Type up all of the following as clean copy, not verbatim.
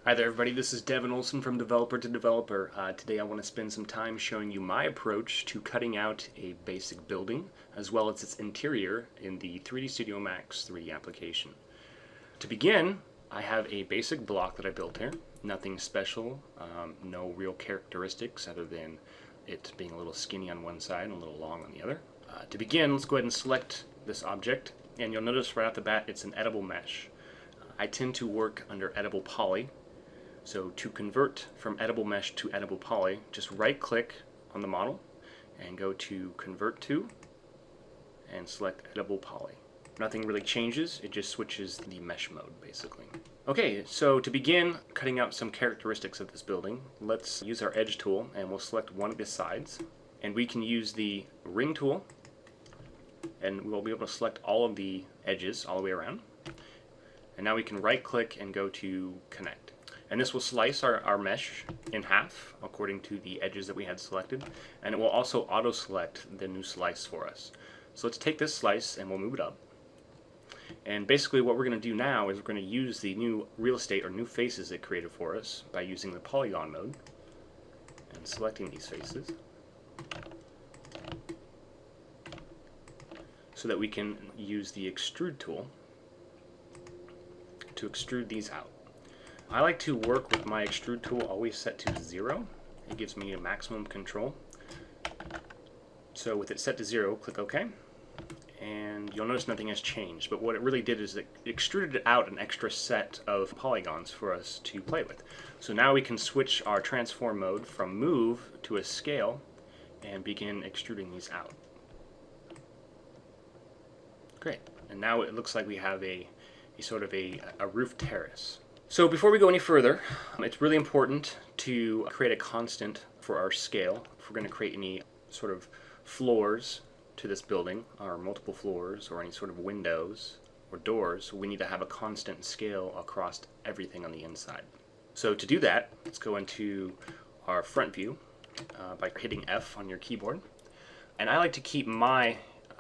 Hi there everybody, this is Devin Olson from Developer to Developer. Today I want to spend some time showing you my approach to cutting out a basic building as well as its interior in the 3D Studio Max 3D application. To begin, I have a basic block that I built here. Nothing special, no real characteristics other than it being a little skinny on one side and a little long on the other. To begin, let's go ahead and select this object, and you'll notice right off the bat it's an edible mesh. I tend to work under edible poly. So to convert from edible mesh to edible poly, just right click on the model and go to convert to and select edible poly. Nothing really changes, it just switches the mesh mode basically. Okay, so to begin cutting out some characteristics of this building, let's use our edge tool and we'll select one of the sides. And we can use the ring tool and we'll be able to select all of the edges all the way around. And now we can right click and go to connect. And this will slice our mesh in half according to the edges that we had selected, and it will also auto select the new slice for us. So let's take this slice and we'll move it up. And basically what we're going to do now is we're going to use the new real estate or new faces it created for us by using the polygon mode and selecting these faces so that we can use the extrude tool to extrude these out. I like to work with my extrude tool always set to 0. It gives me a maximum control. So with it set to 0, click OK, and you'll notice nothing has changed. But what it really did is it extruded out an extra set of polygons for us to play with. So now we can switch our transform mode from move to a scale and begin extruding these out. Great. And now it looks like we have a sort of a roof terrace. So before we go any further, it's really important to create a constant for our scale. If we're going to create any sort of floors to this building, or multiple floors, or any sort of windows or doors, we need to have a constant scale across everything on the inside. So to do that, let's go into our front view by hitting F on your keyboard. And I like to keep my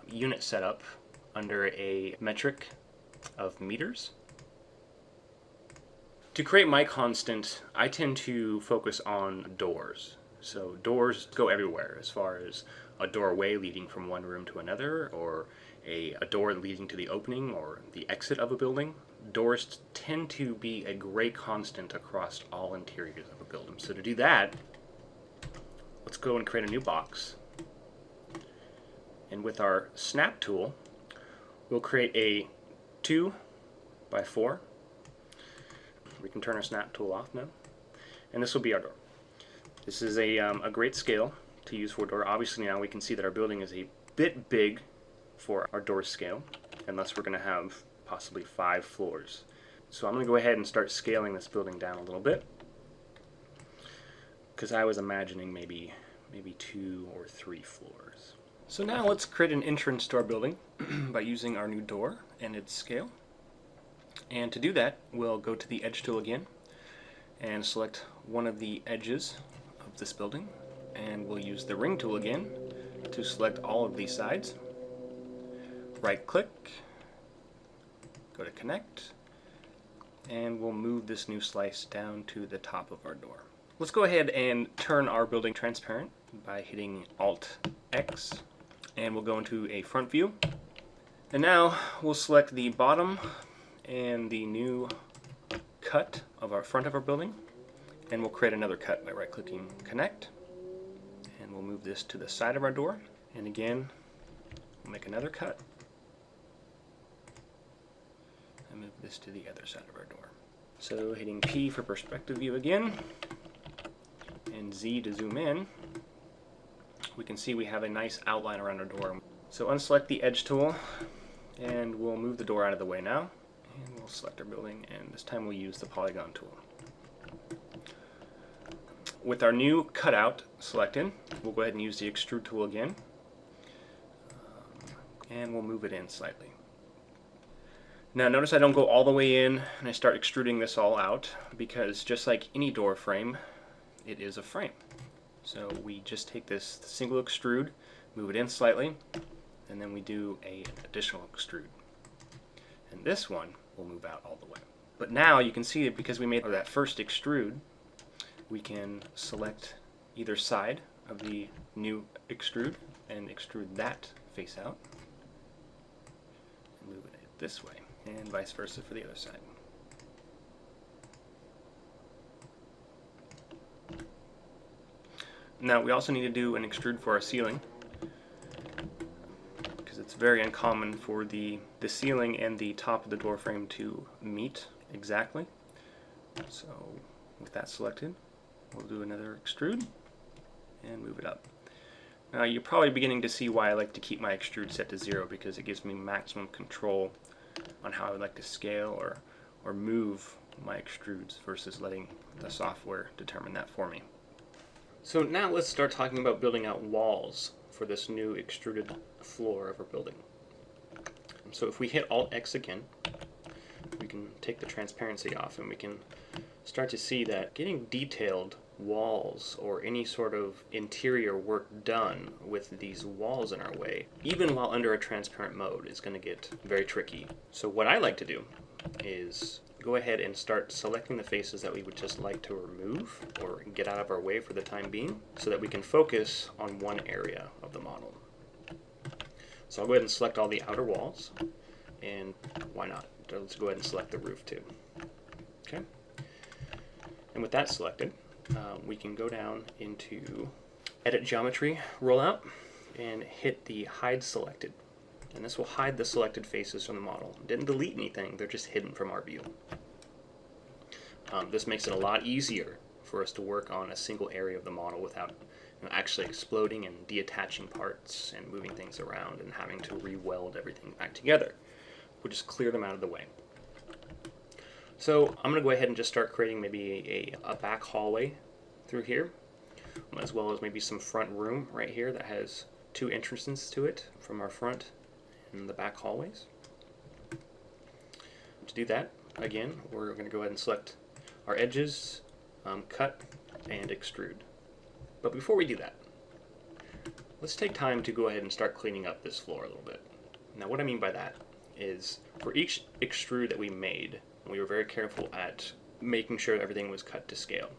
unit set up under a metric of meters. To create my constant, I tend to focus on doors. So doors go everywhere, as far as a doorway leading from one room to another, or a door leading to the opening or the exit of a building. Doors tend to be a great constant across all interiors of a building. So to do that, let's go and create a new box. And with our snap tool, we'll create a 2 by 4. We can turn our snap tool off now, and this will be our door. This is a great scale to use for a door. Obviously now we can see that our building is a bit big for our door scale, and thus we're going to have possibly 5 floors. So I'm going to go ahead and start scaling this building down a little bit, because I was imagining maybe 2 or 3 floors. So now let's create an entrance to our building by using our new door and its scale. And to do that, we'll go to the edge tool again and select one of the edges of this building, and we'll use the ring tool again to select all of these sides. Right click, go to connect, and we'll move this new slice down to the top of our door. Let's go ahead and turn our building transparent by hitting Alt X, and we'll go into a front view. And now we'll select the bottom and the new cut of our front of our building, and we'll create another cut by right clicking connect, and we'll move this to the side of our door, and again we'll make another cut and move this to the other side of our door. So hitting P for perspective view again and Z to zoom in, we can see we have a nice outline around our door. So unselect the edge tool and we'll move the door out of the way now. And we'll select our building, and this time we'll use the polygon tool. With our new cutout selected, we'll go ahead and use the extrude tool again, and we'll move it in slightly. Now notice I don't go all the way in and I start extruding this all out, because just like any door frame, it is a frame. So we just take this single extrude, move it in slightly, and then we do an additional extrude. And this one will move out all the way. But now you can see that because we made that first extrude, we can select either side of the new extrude and extrude that face out. And move it this way, and vice versa for the other side. Now we also need to do an extrude for our ceiling, because it's very uncommon for the ceiling and the top of the door frame to meet exactly. So with that selected, we'll do another extrude and move it up. Now you're probably beginning to see why I like to keep my extrude set to 0, because it gives me maximum control on how I would like to scale or move my extrudes versus letting the software determine that for me. So now let's start talking about building out walls for this new extruded floor of our building. So if we hit Alt-X again, we can take the transparency off and we can start to see that getting detailed walls or any sort of interior work done with these walls in our way, even while under a transparent mode, is going to get very tricky. So what I like to do is go ahead and start selecting the faces that we would just like to remove or get out of our way for the time being, so that we can focus on one area of the model. So I'll go ahead and select all the outer walls, and why not? Let's go ahead and select the roof too. Okay. And with that selected, we can go down into Edit Geometry Rollout and hit the Hide Selected. And this will hide the selected faces from the model. Didn't delete anything, they're just hidden from our view. This makes it a lot easier for us to work on a single area of the model without actually exploding and deattaching parts and moving things around and having to re-weld everything back together. We'll just clear them out of the way. So I'm going to go ahead and just start creating maybe a back hallway through here, as well as maybe some front room right here that has 2 entrances to it from our front and the back hallways. To do that, again, we're going to go ahead and select our edges, cut, and extrude. But before we do that, let's take time to go ahead and start cleaning up this floor a little bit. Now what I mean by that is, for each extrude that we made, we were very careful at making sure everything was cut to scale.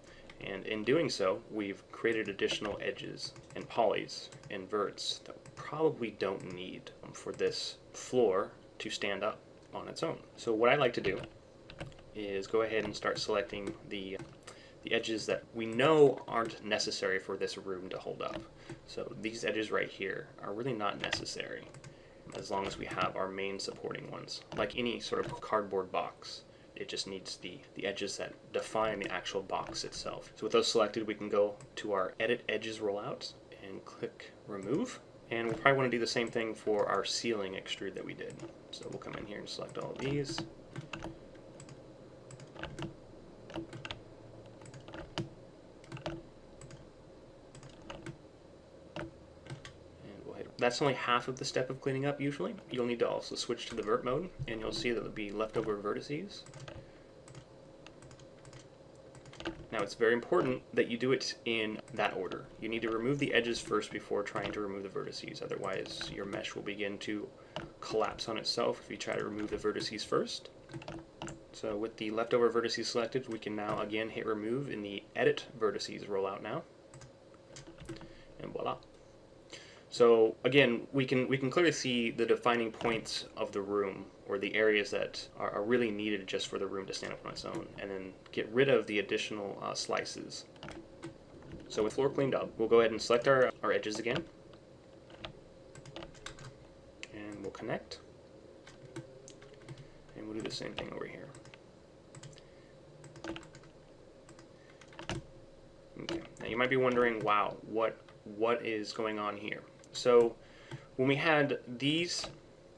And in doing so, we've created additional edges and polys and verts that we probably don't need for this floor to stand up on its own. So what I like to do is go ahead and start selecting the edges that we know aren't necessary for this room to hold up. So these edges right here are really not necessary, as long as we have our main supporting ones. Like any sort of cardboard box, it just needs the edges that define the actual box itself. So with those selected, we can go to our Edit Edges Rollout and click Remove. And we'll probably want to do the same thing for our ceiling extrude that we did. So we'll come in here and select all of these. That's only half of the step of cleaning up usually. You'll need to also switch to the vert mode, and you'll see that there'll be leftover vertices. Now it's very important that you do it in that order. You need to remove the edges first before trying to remove the vertices, otherwise your mesh will begin to collapse on itself if you try to remove the vertices first. So with the leftover vertices selected, we can now again hit remove in the Edit Vertices rollout now. And voila. So again, we can clearly see the defining points of the room, or the areas that are really needed just for the room to stand up on its own, and then get rid of the additional slices. So with floor cleaned up, we'll go ahead and select our edges again, and we'll connect, and we'll do the same thing over here. Okay. Now you might be wondering, wow, what is going on here? So when we had these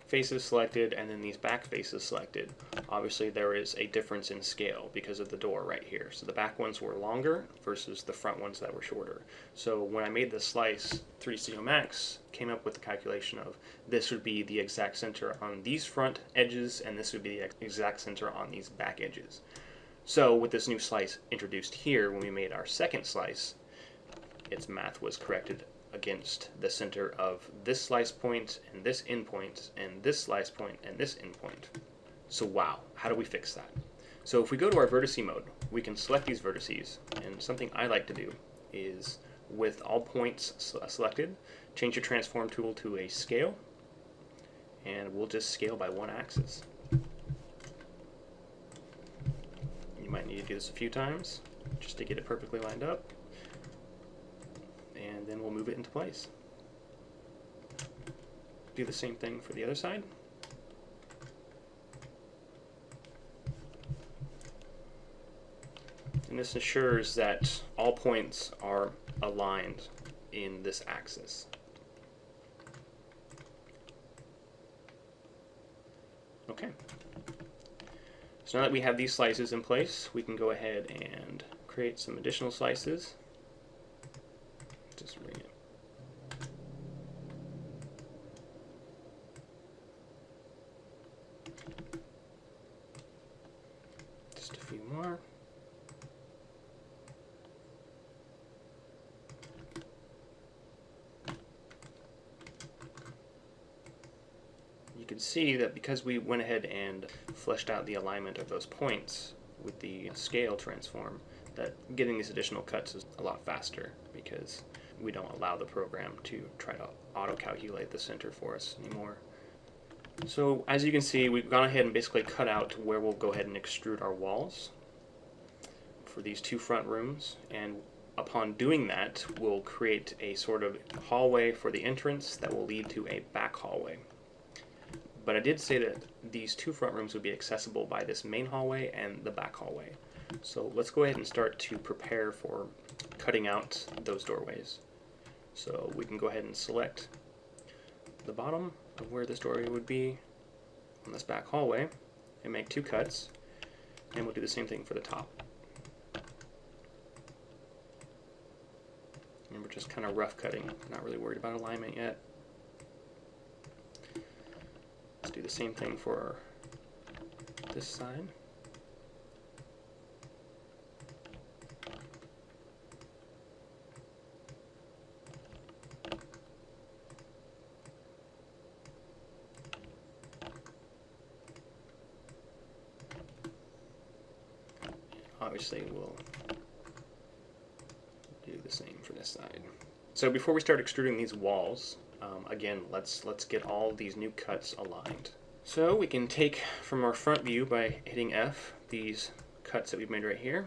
faces selected and then these back faces selected, obviously there is a difference in scale because of the door right here. So the back ones were longer versus the front ones that were shorter. So when I made the slice, 3D Studio Max came up with the calculation of this would be the exact center on these front edges, and this would be the exact center on these back edges. So with this new slice introduced here, when we made our second slice, its math was corrected against the center of this slice point and this end point and this slice point and this end point. So wow, how do we fix that? So if we go to our vertice mode, we can select these vertices, and something I like to do is, with all points selected, change your transform tool to a scale, and we'll just scale by one axis. You might need to do this a few times just to get it perfectly lined up, and then we'll move it into place. Do the same thing for the other side. And this ensures that all points are aligned in this axis. Okay. So now that we have these slices in place, we can go ahead and create some additional slices. Just bring it. Just a few more. You can see that because we went ahead and fleshed out the alignment of those points with the scale transform, that getting these additional cuts is a lot faster because we don't allow the program to try to auto-calculate the center for us anymore. So as you can see, we've gone ahead and basically cut out where we'll go ahead and extrude our walls for these two front rooms, and upon doing that, we'll create a sort of hallway for the entrance that will lead to a back hallway. But I did say that these two front rooms would be accessible by this main hallway and the back hallway. So let's go ahead and start to prepare for cutting out those doorways. So we can go ahead and select the bottom of where this doorway would be on this back hallway and make two cuts, and we'll do the same thing for the top. And we're just kind of rough cutting, not really worried about alignment yet. Let's do the same thing for this side. Obviously, we'll do the same for this side. So before we start extruding these walls, again, let's get all these new cuts aligned. So we can take from our front view by hitting F these cuts that we've made right here.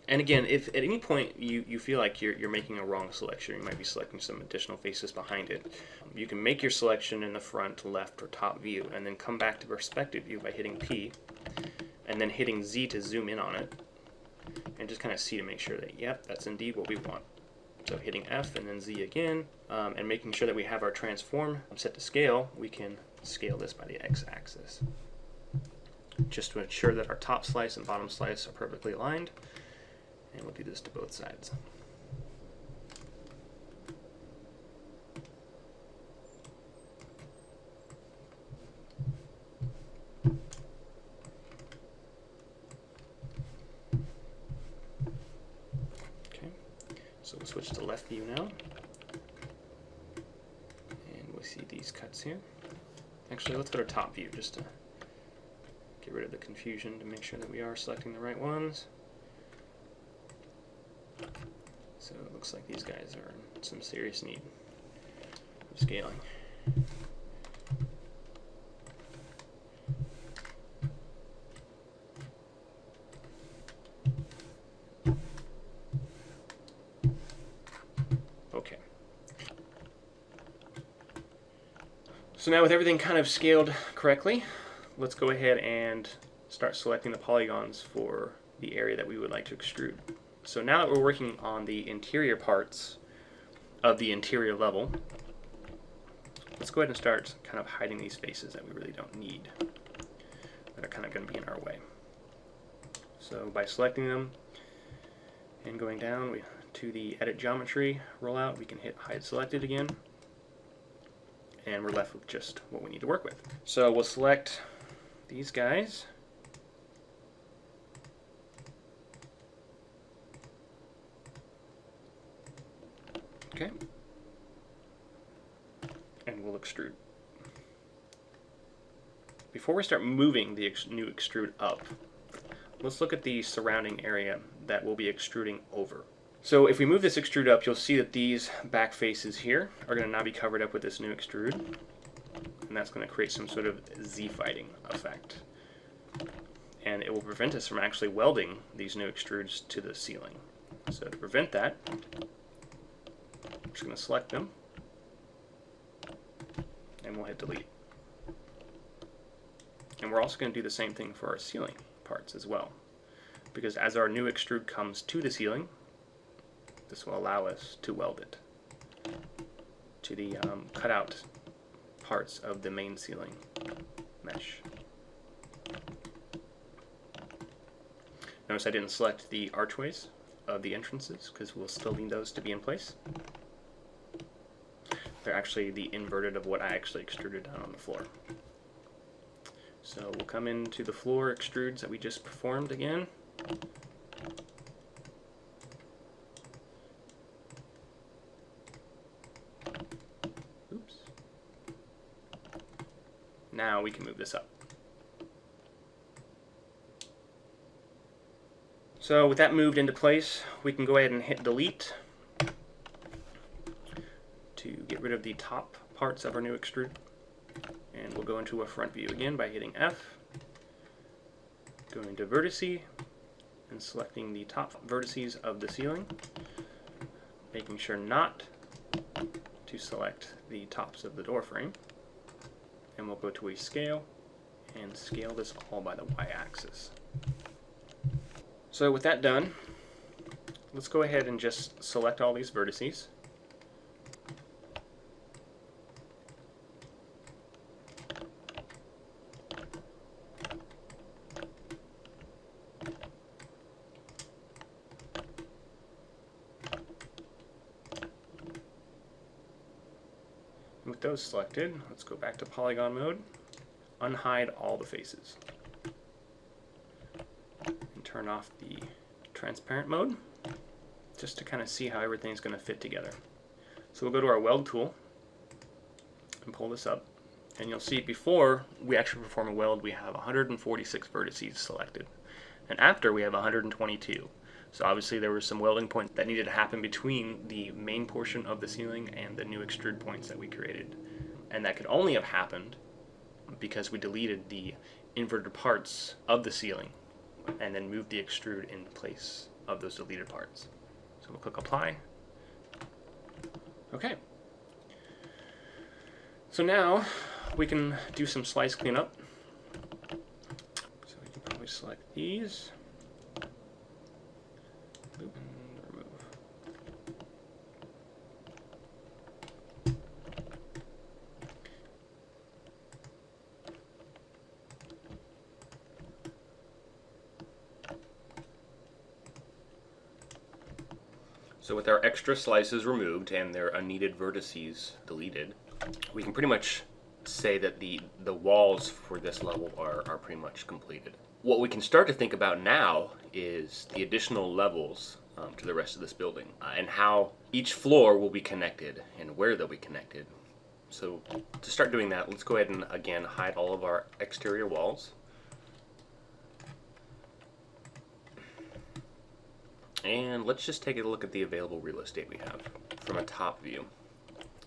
And again, if at any point you feel like you're making a wrong selection, you might be selecting some additional faces behind it, you can make your selection in the front, left, or top view, and then come back to perspective view by hitting P, and then hitting Z to zoom in on it, and just kind of see to make sure that, yep, that's indeed what we want. So hitting F and then Z again, and making sure that we have our transform set to scale, we can scale this by the x-axis. Just to ensure that our top slice and bottom slice are perfectly aligned, and we'll do this to both sides. So we'll switch to left view now, and we'll see these cuts here. Actually, let's go to top view just to get rid of the confusion, to make sure that we are selecting the right ones. So it looks like these guys are in some serious need of scaling. Okay. So now with everything kind of scaled correctly, let's go ahead and start selecting the polygons for the area that we would like to extrude. So now that we're working on the interior parts of the interior level, let's go ahead and start kind of hiding these faces that we really don't need, that are kind of going to be in our way. So by selecting them and going down to the Edit Geometry rollout, we can hit Hide Selected again, and we're left with just what we need to work with. So we'll select these guys. Okay. And we'll extrude. Before we start moving the new extrude up, let's look at the surrounding area that we'll be extruding over. So if we move this extrude up, you'll see that these back faces here are going to now be covered up with this new extrude, and that's going to create some sort of Z-fighting effect. And it will prevent us from actually welding these new extrudes to the ceiling. So to prevent that, I'm just going to select them, and we'll hit delete. And we're also going to do the same thing for our ceiling parts as well, because as our new extrude comes to the ceiling, this will allow us to weld it to the cutout parts of the main ceiling mesh. Notice I didn't select the archways of the entrances because we'll still need those to be in place. They're actually the inverted of what I actually extruded down on the floor. So we'll come into the floor extrudes that we just performed again. Oops. Now we can move this up. So with that moved into place, we can go ahead and hit delete to get rid of the top parts of our new extrude. And we'll go into a front view again by hitting F, going to vertice, and selecting the top vertices of the ceiling, making sure not to select the tops of the door frame. And we'll go to a scale and scale this all by the y-axis. So with that done, let's go ahead and just select all these vertices. With those selected, let's go back to polygon mode, unhide all the faces, and turn off the transparent mode, just to kind of see how everything's going to fit together. So we'll go to our weld tool and pull this up, and you'll see before we actually perform a weld we have 146 vertices selected, and after we have 122. So obviously there were some welding points that needed to happen between the main portion of the ceiling and the new extrude points that we created. And that could only have happened because we deleted the inverted parts of the ceiling and then moved the extrude in place of those deleted parts. So we'll click apply. Okay. So now we can do some slice cleanup. So we can probably select these. And remove. So with our extra slices removed and their unneeded vertices deleted, we can pretty much say that the walls for this level are pretty much completed. What we can start to think about now is the additional levels to the rest of this building and how each floor will be connected and where they'll be connected. So to start doing that, let's go ahead and again hide all of our exterior walls. And let's just take a look at the available real estate we have from a top view.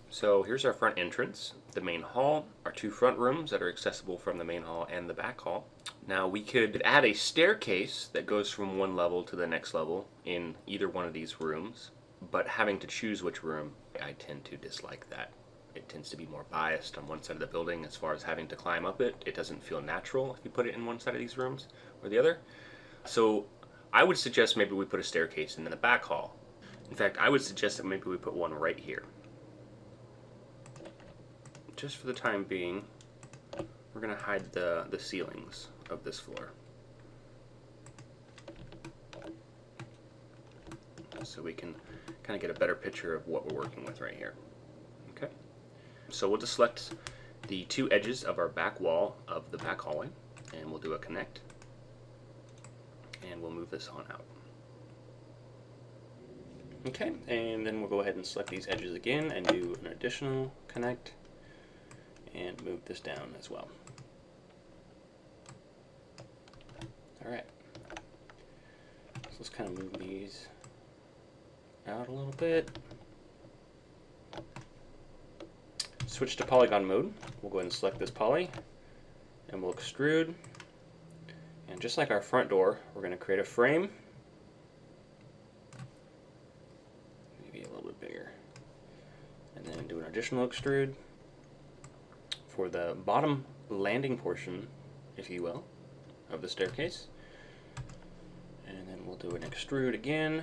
So here's our front entrance, the main hall, our two front rooms that are accessible from the main hall and the back hall. Now we could add a staircase that goes from one level to the next level in either one of these rooms, but having to choose which room, I tend to dislike that. It tends to be more biased on one side of the building as far as having to climb up it. It doesn't feel natural if you put it in one side of these rooms or the other. So I would suggest maybe we put a staircase in the back hall. In fact, I would suggest that maybe we put one right here. Just for the time being, we're going to hide the ceilings of this floor, so we can kind of get a better picture of what we're working with right here. Okay, so we'll just select the two edges of our back wall of the back hallway, and we'll do a connect, and we'll move this on out. Okay, and then we'll go ahead and select these edges again and do an additional connect and move this down as well. Alright. So let's kind of move these out a little bit. Switch to polygon mode. We'll go ahead and select this poly, and we'll extrude. And just like our front door, we're going to create a frame. Maybe a little bit bigger. And then do an additional extrude for the bottom landing portion, if you will, of the staircase. And then we'll do an extrude again.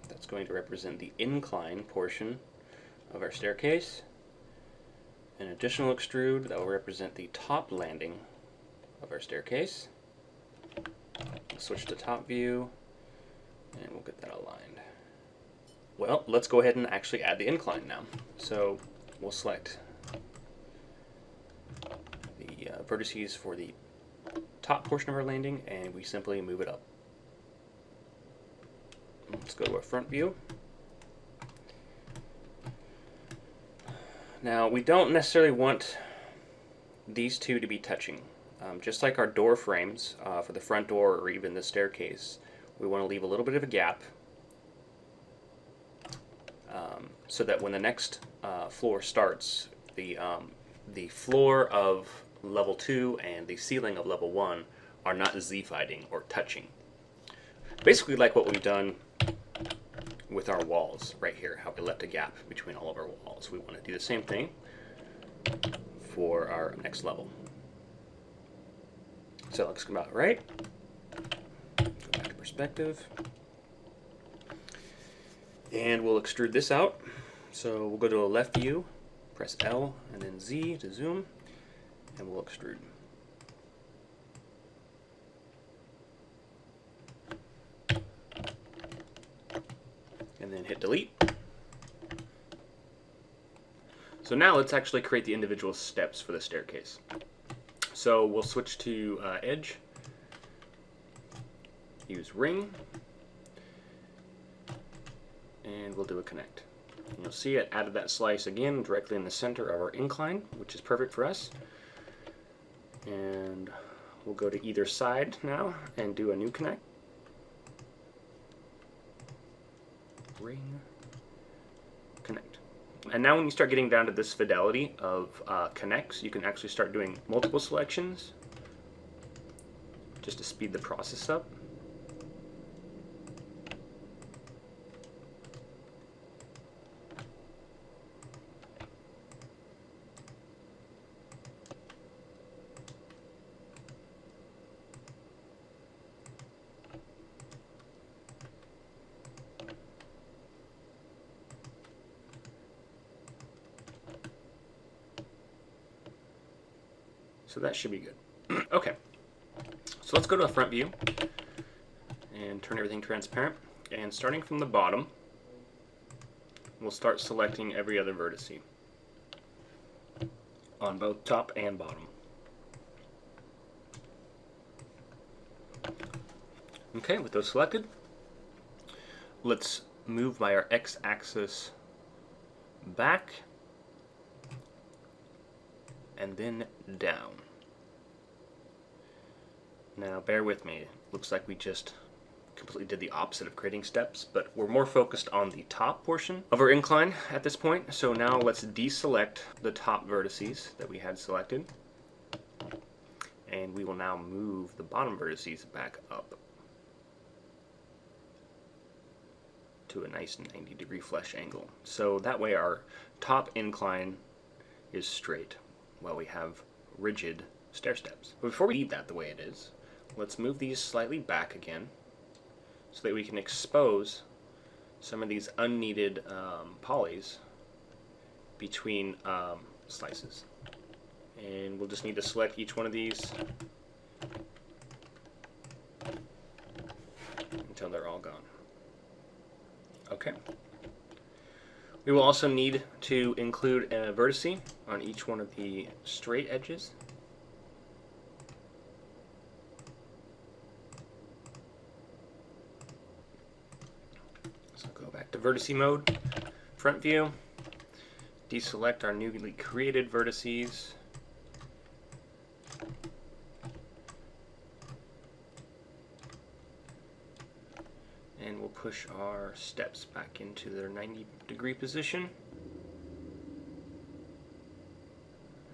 That's going to represent the incline portion of our staircase. An additional extrude that will represent the top landing of our staircase. We'll switch to top view, and we'll get that aligned. Well, let's go ahead and actually add the incline now. So we'll select the vertices for the top portion of our landing, and we simply move it up. Let's go to our front view. Now, we don't necessarily want these two to be touching. Just like our door frames for the front door or even the staircase, we want to leave a little bit of a gap so that when the next floor starts, the floor of level 2 and the ceiling of level 1 are not Z-fighting or touching. Basically like what we've done with our walls right here, how we left a gap between all of our walls. We want to do the same thing for our next level. So it looks about right. Go back to perspective. And we'll extrude this out. So we'll go to a left view, press L and then Z to zoom, and we'll extrude. And then hit delete. So now let's actually create the individual steps for the staircase. So we'll switch to edge, use ring, and we'll do a connect. And you'll see it added that slice again directly in the center of our incline, which is perfect for us. And we'll go to either side now and do a new connect. Ring, connect. And now when you start getting down to this fidelity of connects, you can actually start doing multiple selections just to speed the process up. So that should be good. Okay, so let's go to a front view and turn everything transparent. And starting from the bottom, we'll start selecting every other vertex on both top and bottom. Okay, with those selected, let's move by our x-axis back and then down. Now bear with me, looks like we just completely did the opposite of creating steps, but we're more focused on the top portion of our incline at this point. So now let's deselect the top vertices that we had selected, and we will now move the bottom vertices back up to a nice 90-degree flush angle. So that way our top incline is straight, while we have rigid stair steps. But before we leave that the way it is, let's move these slightly back again so that we can expose some of these unneeded polys between slices. And we'll just need to select each one of these until they're all gone. Okay. We will also need to include a vertex on each one of the straight edges. So go back to vertex mode, front view, deselect our newly created vertices, push our steps back into their 90-degree position.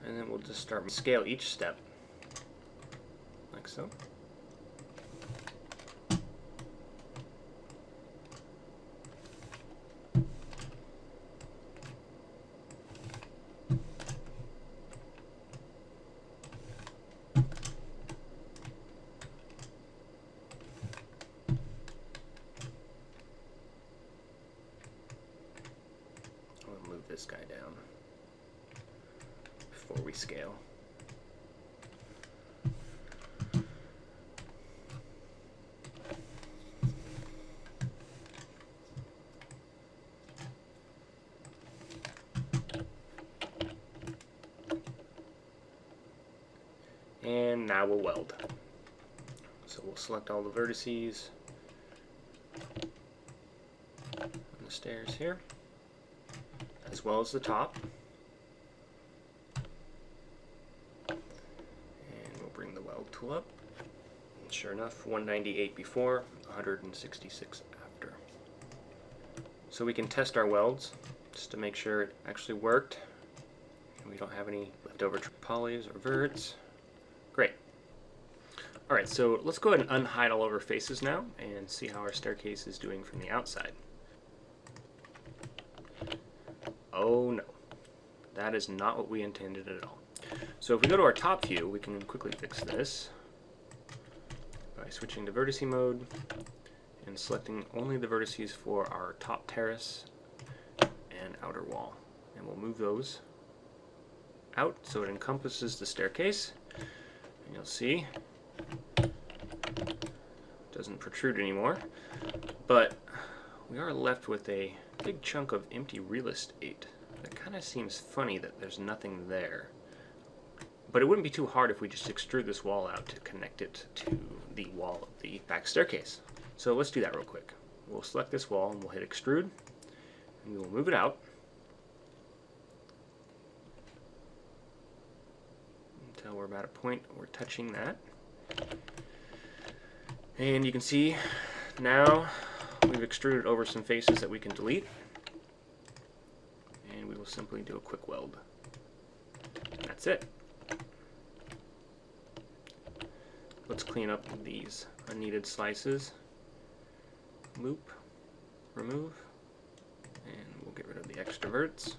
And then we'll just start scale each step, like so. I'll move this guy down before we scale. And now we'll weld. So we'll select all the vertices on the stairs here, as well as the top. And we'll bring the weld tool up. And sure enough, 198 before, 166 after. So we can test our welds just to make sure it actually worked and we don't have any leftover polys or verts. Great. Alright, so let's go ahead and unhide all of our faces now and see how our staircase is doing from the outside. Oh no, that is not what we intended at all. So if we go to our top view, we can quickly fix this by switching to vertice mode and selecting only the vertices for our top terrace and outer wall. And we'll move those out so it encompasses the staircase. And you'll see it doesn't protrude anymore, but we are left with a big chunk of empty real estate. It kind of seems funny that there's nothing there, but it wouldn't be too hard if we just extrude this wall out to connect it to the wall of the back staircase. So let's do that real quick. We'll select this wall and we'll hit extrude, and we will move it out until we're about a point we're touching that. And you can see now we've extruded over some faces that we can delete, and we will simply do a quick weld. That's it. Let's clean up these unneeded slices. Loop, remove, and we'll get rid of the extra verts.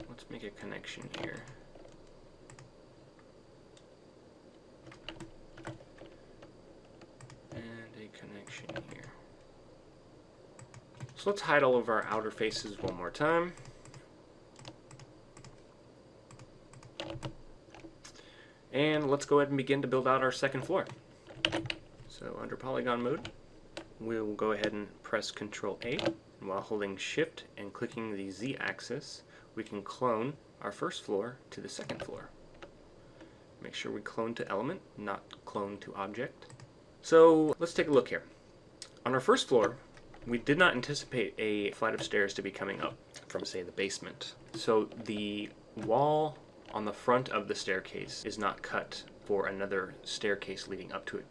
Let's make a connection here. Connection here. So let's hide all of our outer faces one more time. And let's go ahead and begin to build out our second floor. So under polygon mode, we'll go ahead and press Ctrl A, and while holding Shift and clicking the Z axis, we can clone our first floor to the second floor. Make sure we clone to element, not clone to object. So let's take a look here. On our first floor, we did not anticipate a flight of stairs to be coming up from, say, the basement. So the wall on the front of the staircase is not cut for another staircase leading up to it.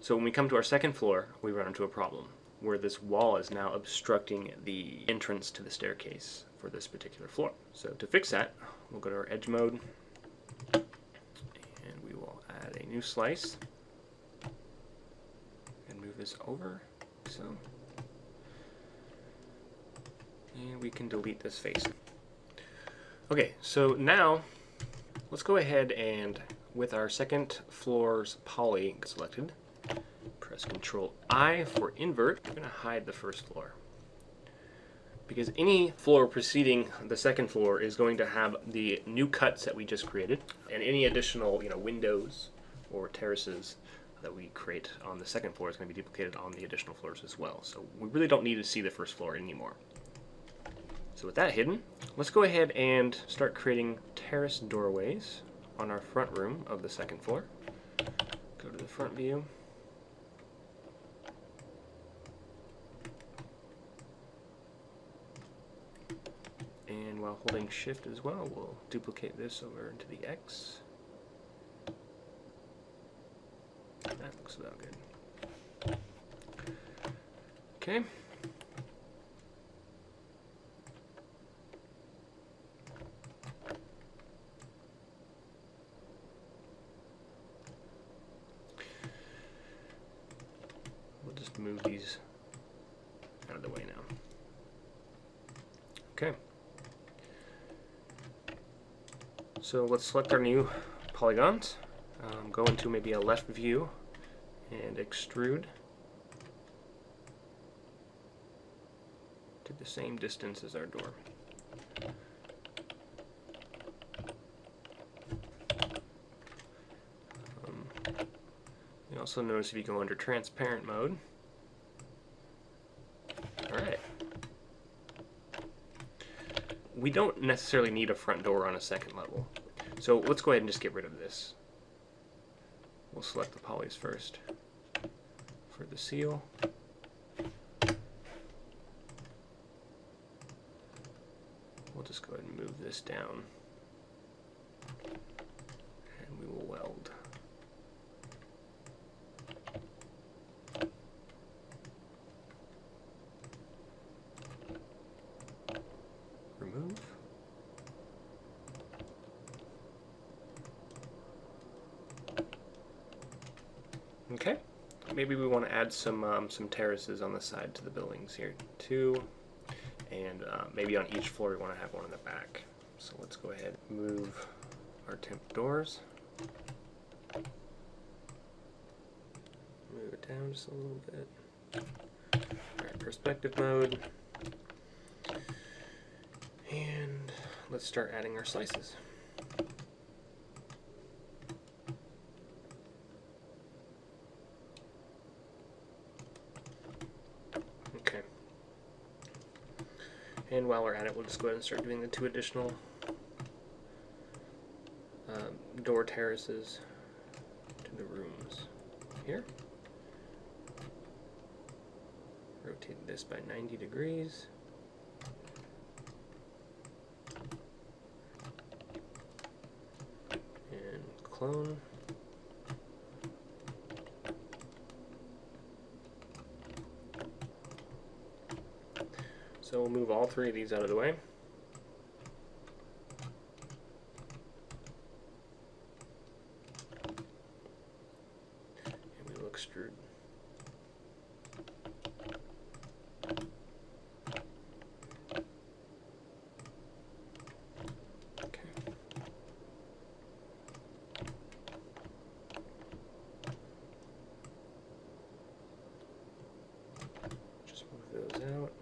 So when we come to our second floor, we run into a problem where this wall is now obstructing the entrance to the staircase for this particular floor. So to fix that, we'll go to our edge mode, and we will add a new slice. Move this over, so, and we can delete this face. Okay, so now let's go ahead and with our second floor's poly selected, press Ctrl I for invert. We're going to hide the first floor because any floor preceding the second floor is going to have the new cuts that we just created, and any additional windows or terraces that we create on the second floor is going to be duplicated on the additional floors as well. So we really don't need to see the first floor anymore. So with that hidden, let's go ahead and start creating terrace doorways on our front room of the second floor. Go to the front view. And while holding Shift as well, we'll duplicate this over into the X. looks about good. Okay. We'll just move these out of the way now. Okay. So let's select our new polygons. Go into maybe a left view and extrude to the same distance as our door. You also notice if you go under transparent mode. Alright. We don't necessarily need a front door on a second level. So let's go ahead and just get rid of this. We'll select the polys first for the seal. We'll just go ahead and move this down. And we will weld. Remove. Okay, maybe we want to add some terraces on the side to the buildings here too, and maybe on each floor we want to have one in the back. So let's go ahead and move our temp doors. Move it down just a little bit. Alright, perspective mode. And let's start adding our slices. Okay. And while we're at it, we'll just go ahead and start doing the 2 additional door terraces to the rooms here. Rotate this by 90 degrees. And clone. So we'll move all 3 of these out of the way. And we will extrude. Okay. Just move those out.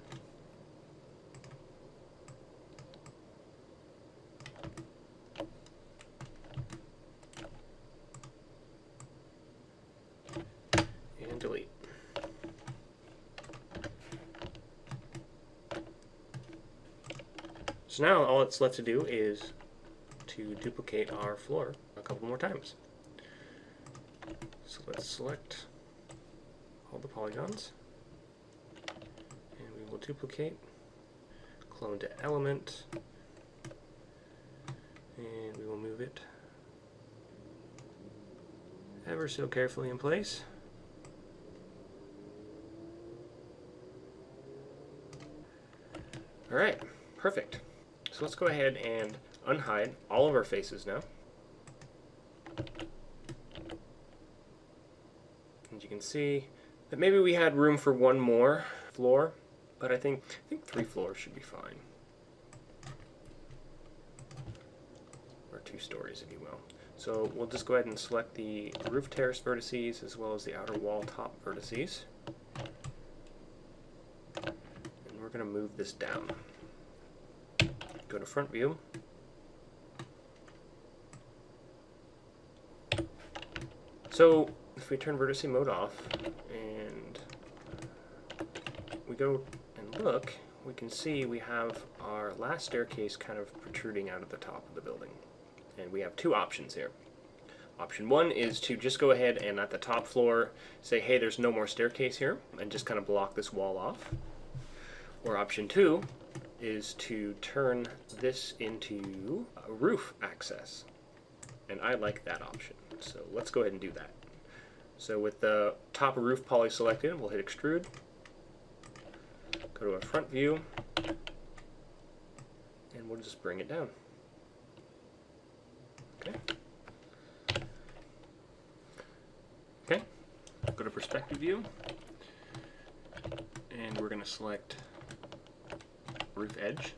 And delete. So now all it's left to do is to duplicate our floor a couple more times. So let's select all the polygons, and we will duplicate, clone to element, and we will move it ever so carefully in place. Alright, perfect. So let's go ahead and unhide all of our faces now. As you can see, that maybe we had room for 1 more floor, but I think 3 floors should be fine. Or 2 stories, if you will. So we'll just go ahead and select the roof terrace vertices as well as the outer wall top vertices. And we're going to move this down. Go to front view. So if we turn vertice mode off and we go and look, we can see we have our last staircase kind of protruding out of the top of the building. And we have 2 options here. Option 1 is to just go ahead and at the top floor say, hey, there's no more staircase here, and just kind of block this wall off. Or option 2 is to turn this into a roof access. And I like that option. So let's go ahead and do that. So with the top roof poly selected, we'll hit extrude, go to a front view, and we'll just bring it down. Okay. Okay, go to perspective view, and we're going to select roof edge,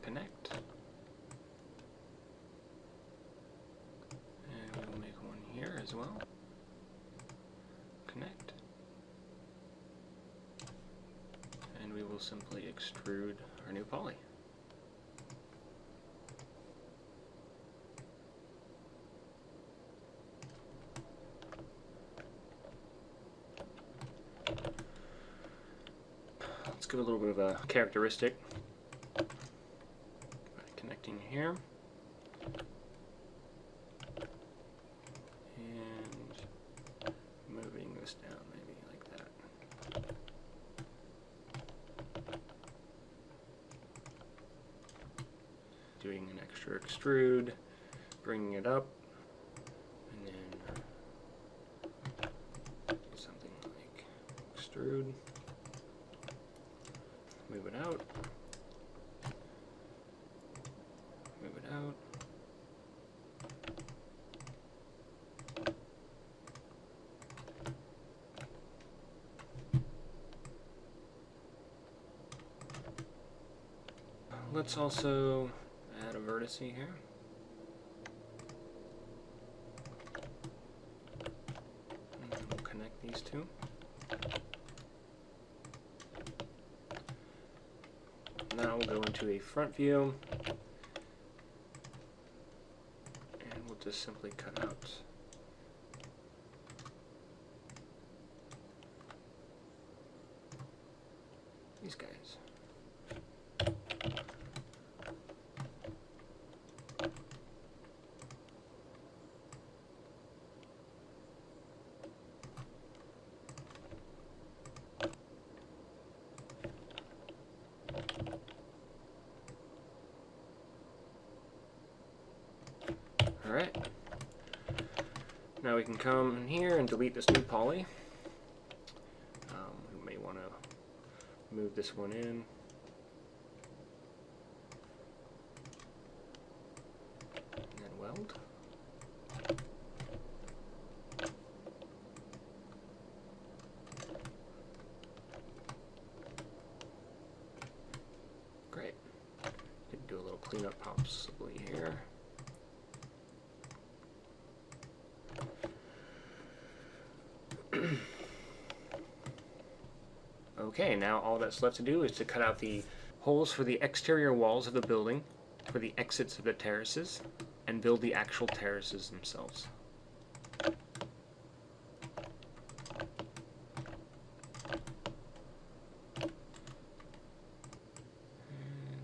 connect, and we'll make one here as well, connect, and we will simply extrude our new poly. Let's give a little bit of a characteristic by connecting here and moving this down maybe like that. Doing an extra extrude, bringing it up, and then something like extrude. Move it out, move it out, let's also add a vertex here. And then we'll connect these two. Now we'll go into a front view, and we'll just simply cut out these guys. Alright, now we can come in here and delete this new poly. We may want to move this one in. And then weld. Great. Could do a little cleanup possibly here. Okay, now all that's left to do is to cut out the holes for the exterior walls of the building, for the exits of the terraces, and build the actual terraces themselves. And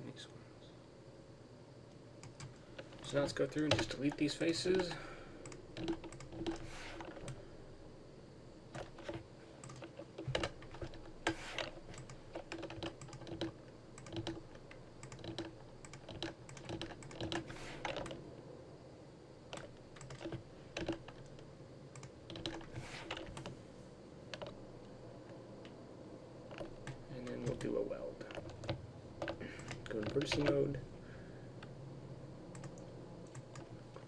these ones. So now let's go through and just delete these faces. Do a weld. Go in producing mode.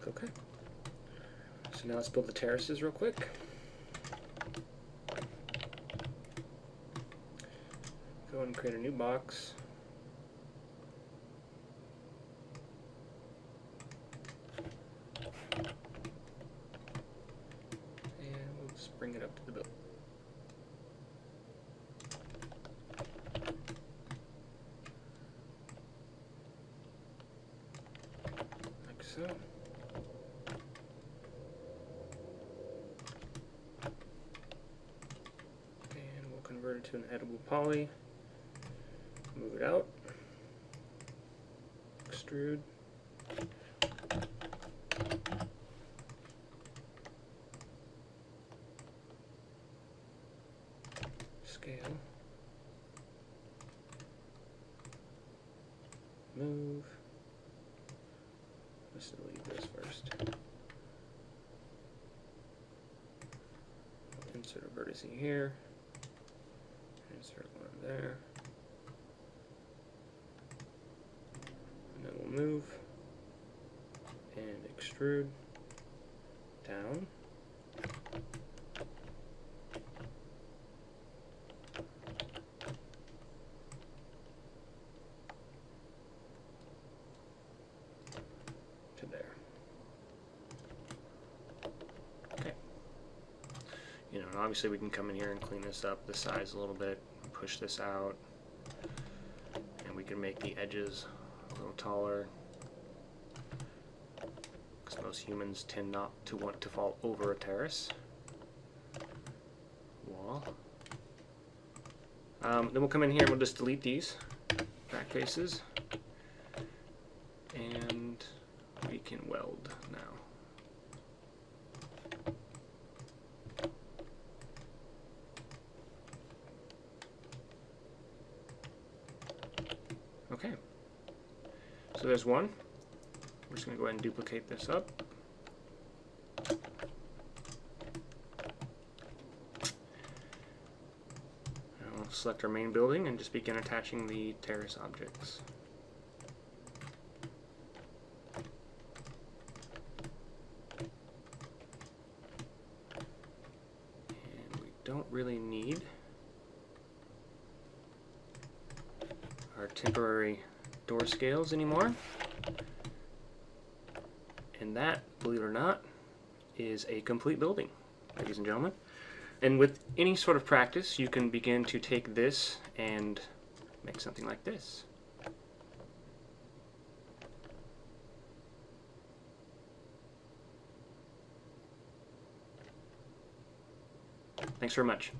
Click OK. So now let's build the terraces real quick. Go and create a new box. And we'll just bring it up to the build. So. And we'll convert it to an edible poly, move it out, extrude, scale, move. Let's delete this first. Insert a vertex here. Insert one there. And then we'll move and extrude down. To there. Okay. You know, and obviously we can come in here and clean this up, the size a little bit, push this out, and we can make the edges a little taller, because most humans tend not to want to fall over a terrace wall. Then we'll come in here and we'll just delete these back faces, and we can weld now. Okay, so there's one. We're just going to go ahead and duplicate this up. And we'll select our main building and just begin attaching the terrace objects. And we don't really need our temporary door scales anymore. And that, believe it or not, is a complete building, ladies and gentlemen. And with any sort of practice, you can begin to take this and make something like this. Thanks very much.